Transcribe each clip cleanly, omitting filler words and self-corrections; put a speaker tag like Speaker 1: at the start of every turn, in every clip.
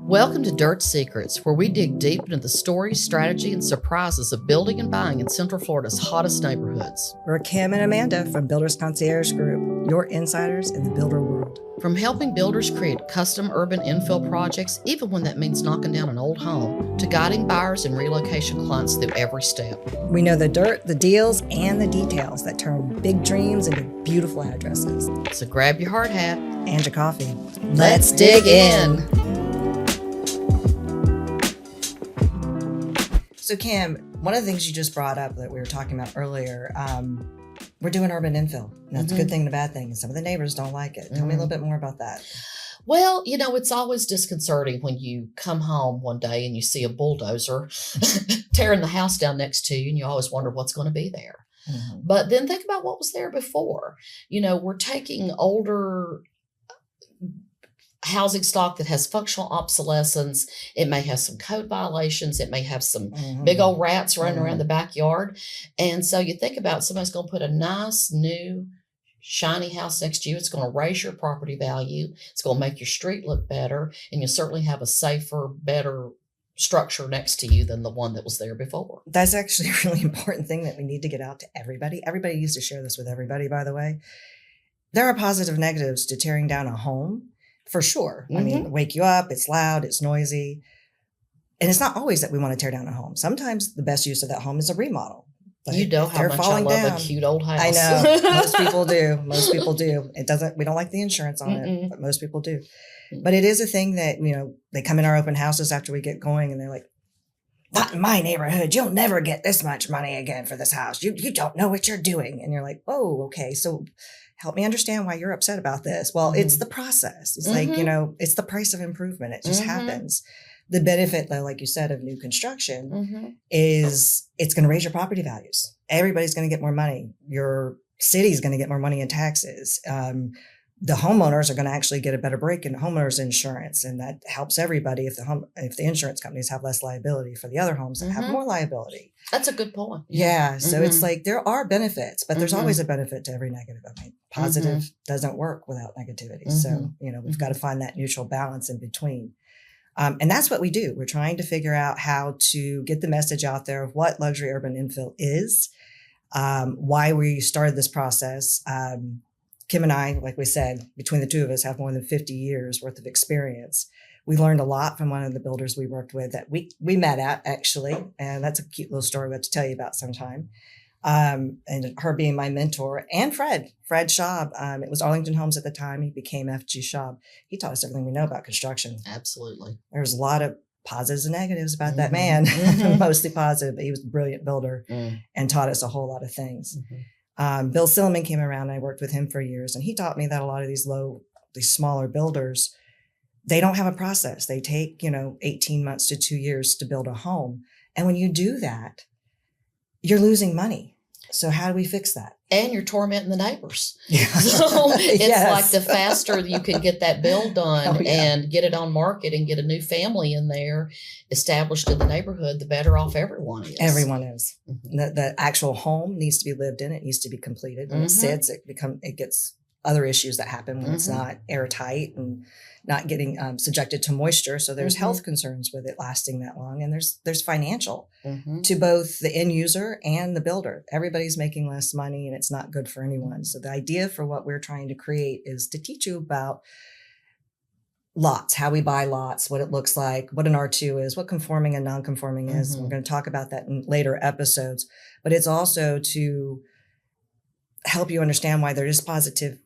Speaker 1: Welcome to Dirt Secrets, where we dig deep into the stories, strategy, and surprises of building and buying in Central Florida's hottest neighborhoods.
Speaker 2: We're Kim and Amanda from Builders Concierge Group, your insiders in the builder world.
Speaker 1: From helping builders create custom urban infill projects, even when that means knocking down an old home, to guiding buyers and relocation clients through every step.
Speaker 2: We know the dirt, the deals, and the details that turn big dreams into beautiful addresses.
Speaker 1: So grab your hard hat
Speaker 2: And your coffee.
Speaker 1: Let's dig in.
Speaker 2: So Kim, one of the things you just brought up that we were talking about earlier, we're doing urban infill. That's a good thing and a bad thing. And some of the neighbors don't like it. Tell me a little bit more about that.
Speaker 1: Well, it's always disconcerting when you come home one day and you see a bulldozer tearing the house down next to you, and you always wonder what's going to be there.
Speaker 2: Mm-hmm.
Speaker 1: But then think about what was there before. We're taking older housing stock that has functional obsolescence. It may have some code violations. It may have some big old rats running around the backyard. And so you think about somebody's going to put a nice, new, shiny house next to you. It's going to raise your property value. It's going to make your street look better. And you'll certainly have a safer, better structure next to you than the one that was there before.
Speaker 2: That's actually a really important thing that we need to get out to everybody. Everybody needs to share this with everybody, by the way. There are positive and negatives to tearing down a home. For sure. I mean, wake you up, it's loud, it's noisy. And it's not always that we want to tear down a home. Sometimes the best use of that home is a remodel.
Speaker 1: But you know how much I love a cute old house.
Speaker 2: I know. Most people do. Most people do. We don't like the insurance on it, but most people do. But it is a thing that, they come in our open houses after we get going and they're like, not in my neighborhood. You'll never get this much money again for this house. You don't know what you're doing. And you're like, oh, okay. So help me understand why you're upset about this. Well, it's the process. It's like, it's the price of improvement. It just happens. The benefit, though, like you said, of new construction is it's going to raise your property values. Everybody's going to get more money. Your city's going to get more money in taxes. The homeowners are going to actually get a better break in homeowners insurance. And that helps everybody if the insurance companies have less liability for the other homes that have more liability.
Speaker 1: That's a good point.
Speaker 2: Yeah. So it's like there are benefits, but there's always a benefit to every negative. I mean, positive doesn't work without negativity. So, we've got to find that neutral balance in between. And that's what we do. We're trying to figure out how to get the message out there of what luxury urban infill is, why we started this process. Kim and I, like we said, between the two of us have more than 50 years worth of experience. We learned a lot from one of the builders we worked with that we met at, actually. And that's a cute little story we have to tell you about sometime. And her being my mentor, and Fred Shaw. It was Arlington Homes at the time. He became FG Shaw. He taught us everything we know about construction.
Speaker 1: Absolutely.
Speaker 2: There's a lot of positives and negatives about that man, mostly positive, but he was a brilliant builder and taught us a whole lot of things. Bill Silliman came around and I worked with him for years, and he taught me that a lot of these smaller builders, they don't have a process. They take, 18 months to 2 years to build a home. And when you do that, you're losing money. So how do we fix that?
Speaker 1: And you're tormenting the neighbors.
Speaker 2: Yeah.
Speaker 1: So it's like the faster you can get that build done and get it on market and get a new family in there established in the neighborhood, the better off everyone is.
Speaker 2: Everyone is. The actual home needs to be lived in. It needs to be completed. When it sits, it gets other issues that happen when it's not airtight and not getting subjected to moisture. So there's health concerns with it lasting that long. And there's financial to both the end user and the builder. Everybody's making less money and it's not good for anyone. So the idea for what we're trying to create is to teach you about lots, how we buy lots, what it looks like, what an R2 is, what conforming and non-conforming is. We're going to talk about that in later episodes. But it's also to help you understand why there is positive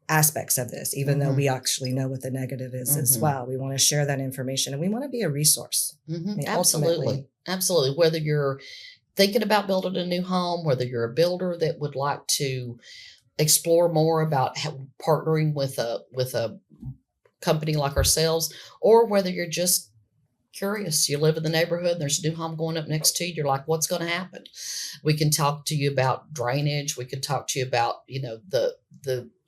Speaker 2: aspects of this, even though we actually know what the negative is as well. We want to share that information and we want to be a resource. I mean,
Speaker 1: Absolutely. Absolutely. Whether you're thinking about building a new home, whether you're a builder that would like to explore more about partnering with a company like ourselves, or whether you're just curious, you live in the neighborhood, there's a new home going up next to you, you're like, what's going to happen? We can talk to you about drainage. We can talk to you about,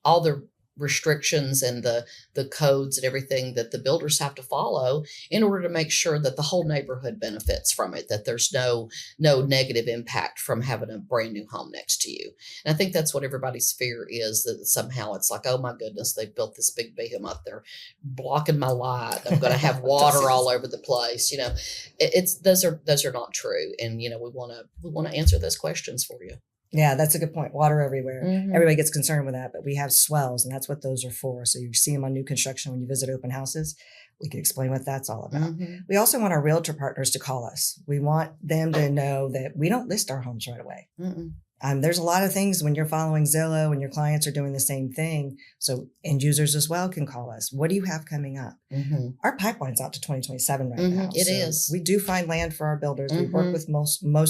Speaker 1: all the restrictions and the codes and everything that the builders have to follow in order to make sure that the whole neighborhood benefits from it, that there's no negative impact from having a brand new home next to you. And I think that's what everybody's fear is, that somehow it's like, oh my goodness, they built this big behemoth, they're blocking my light, I'm going to have water all over the place. Those are not true. And we want to answer those questions for you.
Speaker 2: Yeah, that's a good point. Water everywhere.
Speaker 1: Mm-hmm.
Speaker 2: Everybody gets concerned with that, but we have swells, and that's what those are for. So you see them on new construction when you visit open houses. We can explain what that's all about.
Speaker 1: Mm-hmm.
Speaker 2: We also want our realtor partners to call us. We want them to know that we don't list our homes right away.
Speaker 1: Mm-mm.
Speaker 2: There's a lot of things when you're following Zillow and your clients are doing the same thing. So end users as well can call us. What do you have coming up?
Speaker 1: Mm-hmm.
Speaker 2: Our pipeline's out to 2027 right
Speaker 1: Mm-hmm.
Speaker 2: now.
Speaker 1: It is.
Speaker 2: We do find land for our builders.
Speaker 1: Mm-hmm.
Speaker 2: We work with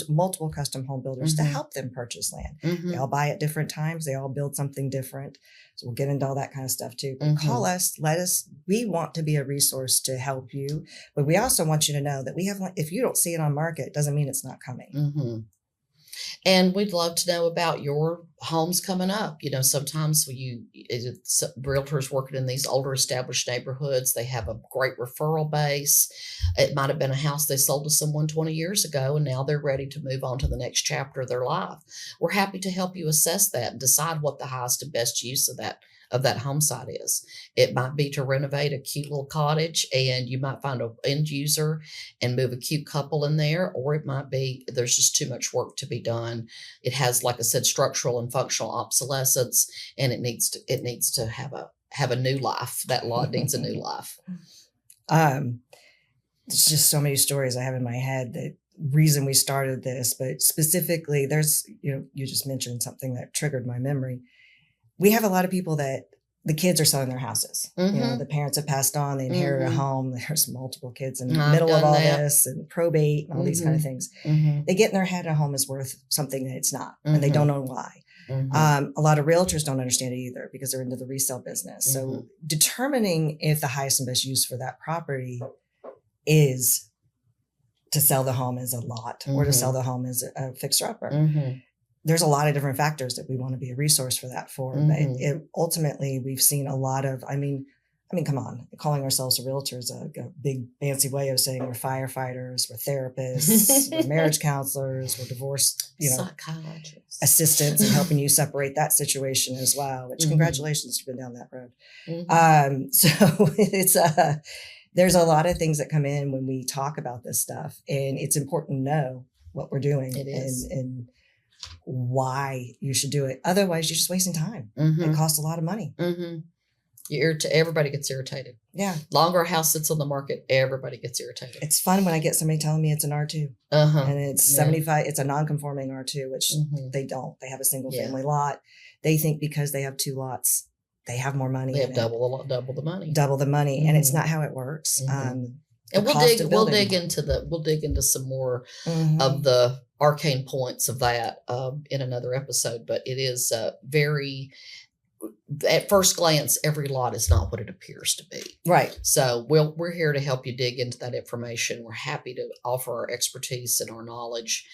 Speaker 2: multiple custom home builders
Speaker 1: Mm-hmm.
Speaker 2: to help them purchase land.
Speaker 1: Mm-hmm.
Speaker 2: They all buy at different times. They all build something different. So we'll get into all that kind of stuff too. But
Speaker 1: Mm-hmm.
Speaker 2: call us, we want to be a resource to help you. But we also want you to know that if you don't see it on market, doesn't mean it's not coming.
Speaker 1: Mm-hmm. And we'd love to know about your homes coming up. Sometimes realtors working in these older established neighborhoods, they have a great referral base. It might have been a house they sold to someone 20 years ago, and now they're ready to move on to the next chapter of their life. We're happy to help you assess that and decide what the highest and best use of that home site is. It might be to renovate a cute little cottage, and you might find an end user and move a cute couple in there, or it might be there's just too much work to be done. It has, like I said, structural and functional obsolescence, and it needs to have a new life. That lot needs a new life.
Speaker 2: There's just so many stories I have in my head, that reason we started this, but specifically there's, you just mentioned something that triggered my memory. We have a lot of people that the kids are selling their houses.
Speaker 1: Mm-hmm.
Speaker 2: The parents have passed on, they inherited
Speaker 1: Mm-hmm.
Speaker 2: a home. There's multiple kids in the middle of all this, and probate and all these kind of things.
Speaker 1: Mm-hmm.
Speaker 2: They get in their head a home is worth something that it's not,
Speaker 1: Mm-hmm.
Speaker 2: and they don't know why.
Speaker 1: Mm-hmm.
Speaker 2: A lot of realtors don't understand it either because they're into the resale business.
Speaker 1: Mm-hmm.
Speaker 2: So determining if the highest and best use for that property is to sell the home as a lot or to sell the home as a fixer-upper.
Speaker 1: Mm-hmm.
Speaker 2: There's a lot of different factors that we want to be a resource for that for.
Speaker 1: Mm-hmm.
Speaker 2: But ultimately, we've seen a lot of, I mean, come on, calling ourselves a realtor is a big fancy way of saying we're firefighters, we're therapists, we're marriage counselors, we're divorce,
Speaker 1: psychologists,
Speaker 2: assistants, and helping you separate that situation as well, which congratulations, you've been down that road.
Speaker 1: Mm-hmm.
Speaker 2: So it's there's a lot of things that come in when we talk about this stuff, and it's important to know what we're doing.
Speaker 1: It is.
Speaker 2: And why you should do it. Otherwise, you're just wasting time.
Speaker 1: Mm-hmm.
Speaker 2: It costs a lot of money.
Speaker 1: Mm-hmm. Everybody gets irritated.
Speaker 2: Yeah.
Speaker 1: Longer a house sits on the market, everybody gets irritated.
Speaker 2: It's fun when I get somebody telling me it's an R2.
Speaker 1: Uh-huh.
Speaker 2: And it's 75, it's a non-conforming R2, which they don't. They have a single family lot. They think because they have two lots, they have more money.
Speaker 1: They have double the money.
Speaker 2: Double the money.
Speaker 1: Mm-hmm.
Speaker 2: And it's not how it works.
Speaker 1: Mm-hmm. And we'll dig into some more of the arcane points of that in another episode. But it is very, at first glance, every lot is not what it appears to be.
Speaker 2: Right.
Speaker 1: So we're here to help you dig into that information. We're happy to offer our expertise and our knowledge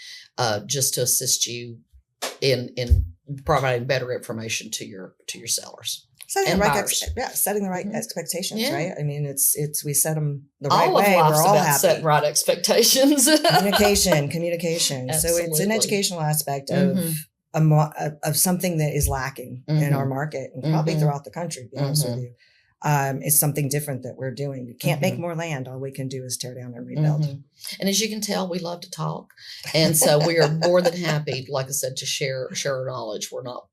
Speaker 1: just to assist you in providing better information to your sellers.
Speaker 2: Setting the right expectations, right? I mean, it's we set them the right
Speaker 1: all
Speaker 2: way.
Speaker 1: Of
Speaker 2: we're all
Speaker 1: about
Speaker 2: happy.
Speaker 1: setting right expectations.
Speaker 2: Communication. So it's an educational aspect of something that is lacking in our market and probably throughout the country. To be honest with you, it's something different that we're doing. We can't make more land. All we can do is tear down and rebuild.
Speaker 1: And as you can tell, we love to talk, and so we are more than happy, like I said, to share our knowledge. We're not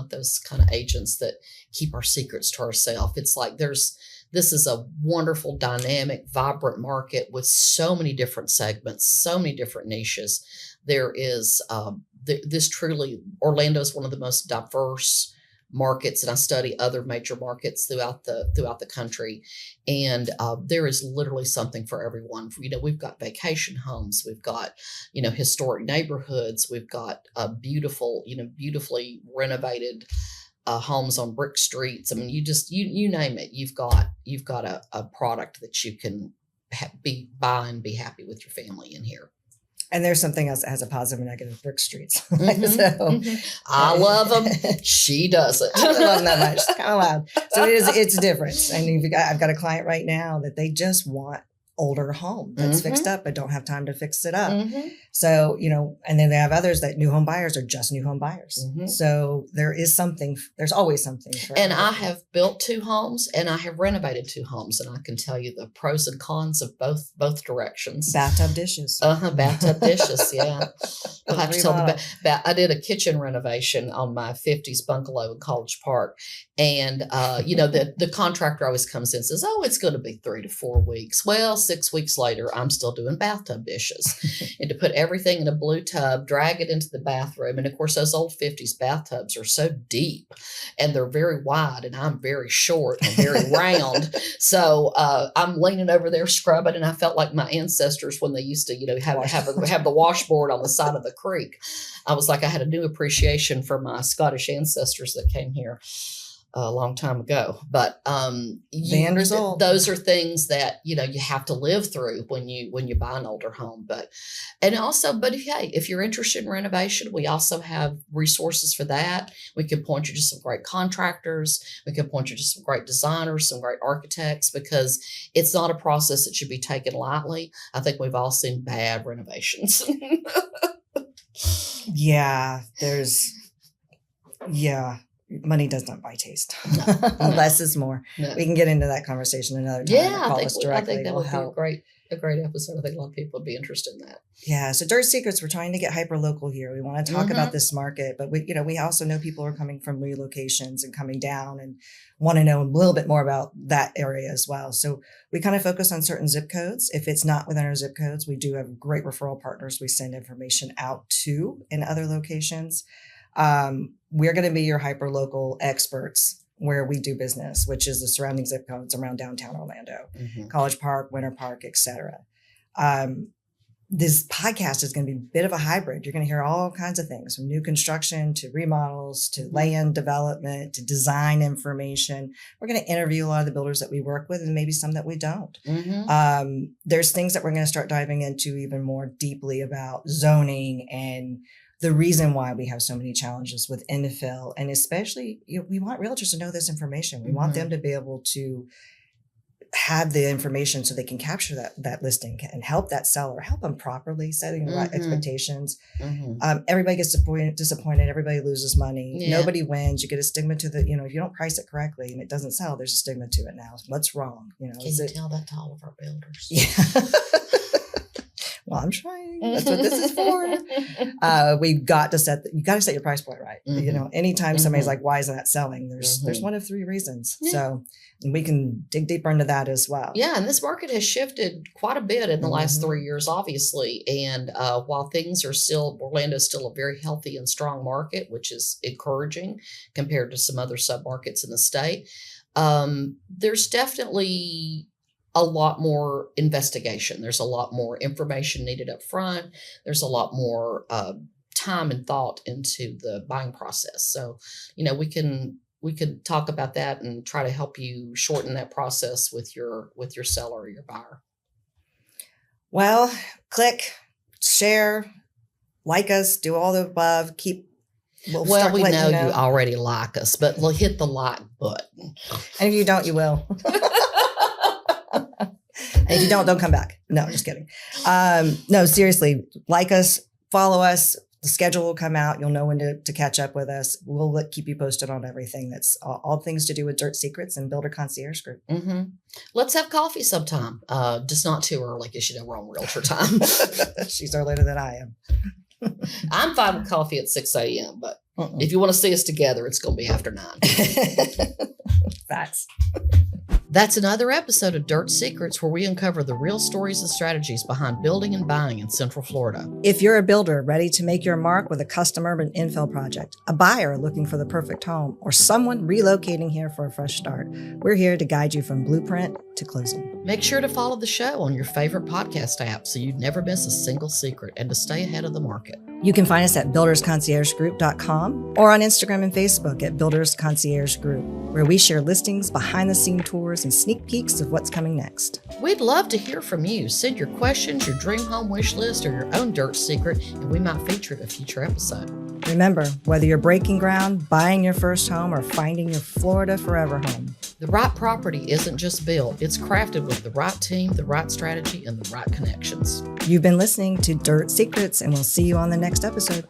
Speaker 1: those kind of agents that keep our secrets to ourselves. It's like this is a wonderful, dynamic, vibrant market with so many different segments, so many different niches. There is this truly, Orlando is one of the most diverse markets, and I study other major markets throughout the country, and there is literally something for everyone. We've got vacation homes, we've got historic neighborhoods, we've got beautifully renovated homes on brick streets. I mean, you name it, you've got a product that you can buy and be happy with your family in here.
Speaker 2: And there's something else that has a positive and negative: brick streets.
Speaker 1: I love them. She doesn't.
Speaker 2: I don't love them that much. It's kind of loud. So it's a difference. And I've got a client right now that they just want older home that's fixed up, but don't have time to fix it up. So, and then they have others that new home buyers are just new home buyers. So there's always something.
Speaker 1: And I have built 2 homes and I have renovated 2 homes. And I can tell you the pros and cons of both directions.
Speaker 2: Bathtub dishes.
Speaker 1: Bathtub dishes. Yeah. I'll have to tell I did a kitchen renovation on my 50s bungalow in College Park. And, the contractor always comes in and says, oh, it's going to be 3 to 4 weeks. Well, 6 weeks later, I'm still doing bathtub dishes. And to put everything in a blue tub, drag it into the bathroom. And of course, those old 50s bathtubs are so deep and they're very wide and I'm very short and very round. So I'm leaning over there scrubbing, and I felt like my ancestors when they used to, have the washboard on the side of the creek. I was like, I had a new appreciation for my Scottish ancestors that came here a long time ago. But the end result, those are things that you have to live through when you buy an older home. But if you're interested in renovation, we also have resources for that. We can point you to some great contractors. We can point you to some great designers, some great architects, because it's not a process that should be taken lightly. I think we've all seen bad renovations.
Speaker 2: Money does not buy taste.
Speaker 1: No.
Speaker 2: Less is more. No. We can get into that conversation another time.
Speaker 1: Yeah, I think that would be a great episode. I think a lot of people would be interested in that.
Speaker 2: Yeah. So Dirt Secrets, we're trying to get hyper local here. We want to talk about this market, but we also know people are coming from relocations and coming down and want to know a little bit more about that area as well. So we kind of focus on certain zip codes. If it's not within our zip codes, we do have great referral partners we send information out to in other locations. We're going to be your hyper local experts where we do business, which is the surrounding zip codes around downtown Orlando, College Park, Winter Park, etc. This podcast is going to be a bit of a hybrid. You're going to hear all kinds of things, from new construction to remodels to land development to design information. We're going to interview a lot of the builders that we work with and maybe some that we don't. There's things that we're going to start diving into even more deeply about zoning and the reason why we have so many challenges with infill. And especially, we want realtors to know this information. We want them to be able to have the information so they can capture that listing and help that seller, help them properly, setting the right expectations. Everybody gets disappointed. Everybody loses money. Yeah. Nobody wins. You get a stigma to if you don't price it correctly and it doesn't sell, there's a stigma to it now. What's wrong?
Speaker 1: Can you tell that to all of our builders?
Speaker 2: Yeah. Well, I'm trying. That's what this is for. You got to set your price point right. Anytime somebody's like, why isn't that selling? There's one of 3 reasons. Yeah. So we can dig deeper into that as well.
Speaker 1: Yeah. And this market has shifted quite a bit in the last 3 years, obviously. And while things are Orlando's still a very healthy and strong market, which is encouraging compared to some other submarkets in the state, there's definitely a lot more investigation. There's a lot more information needed up front. There's a lot more time and thought into the buying process. So, we can talk about that and try to help you shorten that process with your seller or your buyer.
Speaker 2: Well, click, share, like us, do all the above.
Speaker 1: We know you already like us, but we'll hit the like button.
Speaker 2: And if you don't, you will. And if you don't come back. No, I'm just kidding. No, seriously, like us, follow us. The schedule will come out. You'll know when to catch up with us. We'll keep you posted on everything. That's all things to do with Dirt Secrets and Builder Concierge Group.
Speaker 1: Let's have coffee sometime. Just not too early because we're on realtor time.
Speaker 2: She's earlier than I am.
Speaker 1: I'm fine with coffee at 6 a.m., but if you want to see us together, it's going to be after 9.
Speaker 2: Facts.
Speaker 1: That's another episode of Dirt Secrets, where we uncover the real stories and strategies behind building and buying in Central Florida.
Speaker 2: If you're a builder ready to make your mark with a custom urban infill project, a buyer looking for the perfect home, or someone relocating here for a fresh start, we're here to guide you from blueprint to closing.
Speaker 1: Make sure to follow the show on your favorite podcast app so you never miss a single secret and to stay ahead of the market.
Speaker 2: You can find us at buildersconciergegroup.com or on Instagram and Facebook at Builders Concierge Group, where we share listings, behind-the-scene tours, and sneak peeks of what's coming next.
Speaker 1: We'd love to hear from you. Send your questions, your dream home wish list, or your own dirt secret, and we might feature it in a future episode.
Speaker 2: Remember, whether you're breaking ground, buying your first home, or finding your Florida forever home,
Speaker 1: the right property isn't just built, it's crafted with the right team, the right strategy, and the right connections.
Speaker 2: You've been listening to Dirt Secrets, and we'll see you on the next episode.